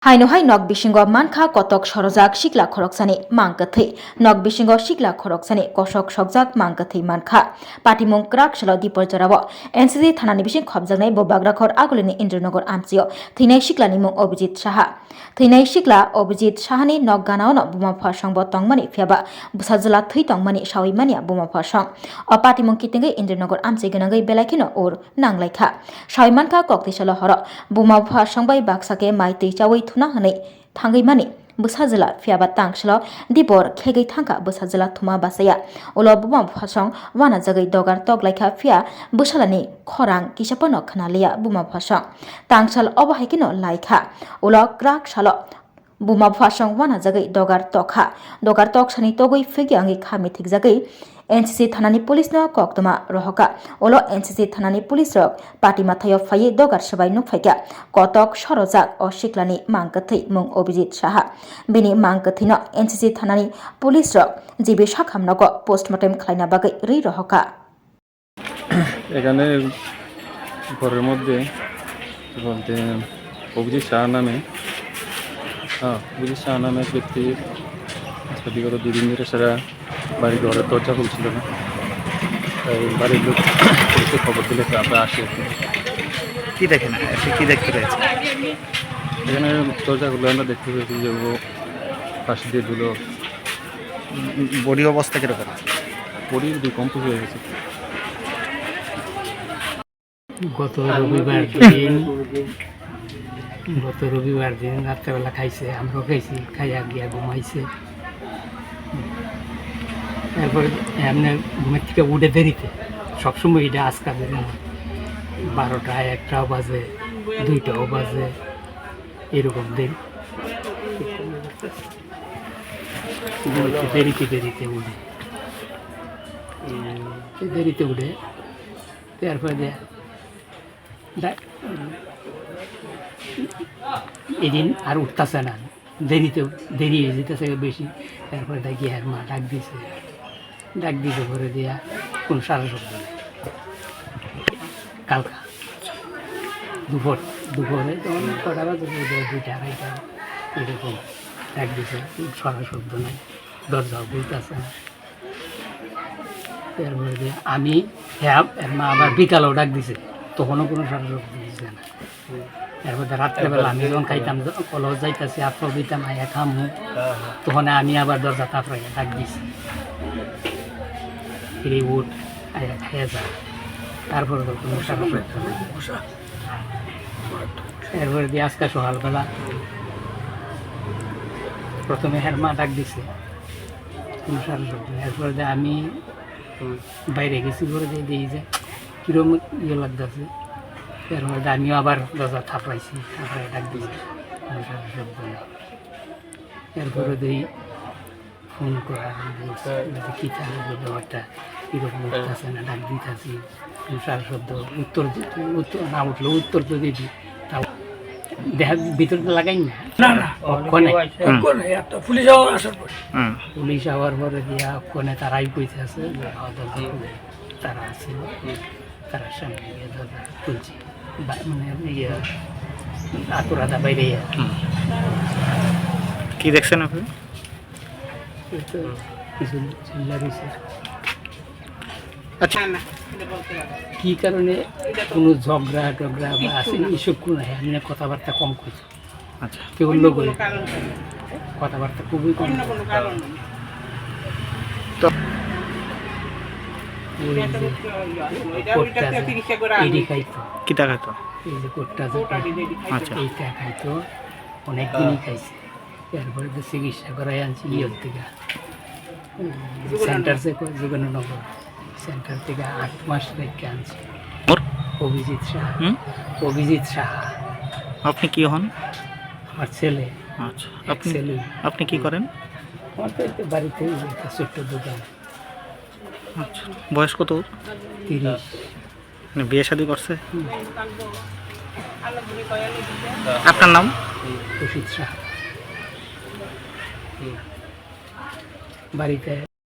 Hainohai nok bisingo mankha kotok sorojak sikla khoroksani mangkathai nok bisingo sikla khoroksani kosok sokjak mangkathai mankha patimung krak salo dipor jorao NCC thanani bising khobjaknai bo bagrakhor agulini Indranogor amchio thinai siklani mung Obijit Saha thinai sikla Obijit Sahani nok ganaono buma phasang bo tongmani phiaba busajala thui tongmani sawimani buma phasang o patimung kitingai Indranogor amchai ganangai belaikino or nanglaikha sawimankha koktisalo horo buma phasang bai baksake maitei chawi thuna hanai thangai mani busajala phiaba tangslo dipor khegai thangka busajala thuma basaya ulo buma phasang wana jagai dogar toklaikha phia busalani khorang kisapono khanalia buma phasang tangsal obahaikino laikha ulo krak salo buma phasang wana jagai dogar tok sani togoi phegi angi khami thikjagai NCC thanani police no koktoma rohoka olo NCC thanani police rok party mathayo phai dogar sabai nukphaika kotok sorojak o siklani mangkathai mung Obijit Saha bini mangkathai no NCC thanani police rok jibi sakhamnogo postmortem khlaina bagai ri rohoka এখানে ঘরের মধ্যে বলতে অভিজিৎ শাহ নামে এক ব্যক্তি বিগত 2 দিন ধরে সারা বাড়ির ঘরের দরজা খুলছিল না, তাই বাড়ির লোক পুলিশে খবর দিলে আমরা আসি। কি দেখেন, কি দেখতে পেয়েছে? এখানে দরজাগুলো আমরা দেখতে পেয়েছি যে ও পাশে দিয়ে দিল। বডি অবস্থা কীরকম? বডি ডিকম্পোজ হয়ে গেছে। গত রবিবার দিন রাত্রেবেলা খাইছে, আমরাও খাইছি, খাইয়া গিয়া ঘুমাইছে। তারপরে এমনি ঘুমের থেকে উঠে দেরিতে, সবসময় এটা আজকাল বেরো না, 12টা 1টাও বাজে, 2টাও বাজে, এরকম দেরিতে উঠে তারপরে এদিন আর উঠতেছে না, দেরি হয়ে যেতেছে বেশি। তারপরে দেখি আর মা ডাক দিতে করে দিয়া কোন সারা শব্দ নেই। কালকা দুপুরে তখন কটা বাজে, 2টা 2:30 এরকম ডাক দিছে, সারা শব্দ নেই, দরজাও বলতেছে না। তারপরে আমি মা আবার বিকালেও ডাক দিছে, তখনও কোনো সারা শব্দ দিচ্ছে না। তারপরে রাত্রেবেলা আমি যখন খাইতাম, কলেজ যাইতেছি, আপনার দিতাম, আয়া খামু, তখন আমি আবার দরজা তারপরে ডাক দিছি, ফিরে উঠ, আয়া খাইয়া যা। তারপরে তো কোনো সারা শব্দ নেই। এরপরে দিয়ে আজকে সকালবেলা প্রথমে মা ডাক দিছে, কোনো সারা শব্দ নেই। এরপরে দিয়ে আমি বাইরে গেছি, করে দিয়ে দিই যে কীরকম ইয়ে লাগতেছে। এর মধ্যে আমিও আবার দরজা থাপড়াইছি, ডাক দিয়েছি, শব্দ নেই। এরপরে দিই ফোন করা কী থাকবে ব্যাপারটা, কীরকম উঠতেছে না, ডাক দিতেছি, সারা শব্দ উত্তর না উঠলো, উত্তর তো দিবি, তাও দেখা ভিতরটা লাগাই না। পুলিশ আওয়ার পরে দিয়া ওখানে তারাই কইতে আছে, তারা আছে, তারা সামনে গিয়ে দরজা খুলছি, মানে ইয়ে আতুরাদা বাইরে। কি দেখছেন আপনি? কিছু চিল্লা রয়েছে। আচ্ছা, কি কারণে কোনো ঝগড়া টগড়া বা আছে এইসব কোনো নাই, আমি কথাবার্তা কম করছি। আচ্ছা, কেউ লোক কথাবার্তা খুবই কম। তো কিতা খাইতো? এই যে কোটটা, আচ্ছা, এইটা খাইতো, অনেকদিনই খাইছে। এরপরে তো চিকিৎসা করাই আনছি ইয়ের থেকে, সেন্টার থেকে, যোগাননগর সেন্টার থেকে 8 মাস রেখে আনছি। অভিজিৎ সাহা। আপনি কি হন? আমার ছেলে। আচ্ছা, আপনি কি করেন? আমার তো একটু বাড়িতে একটা ছোট্ট দোকান। আচ্ছা, বয়স কত? 30। মানে বিয়ে শাদী করছে? আপনার নাম? অভিজিৎ সাহা। বাড়িতে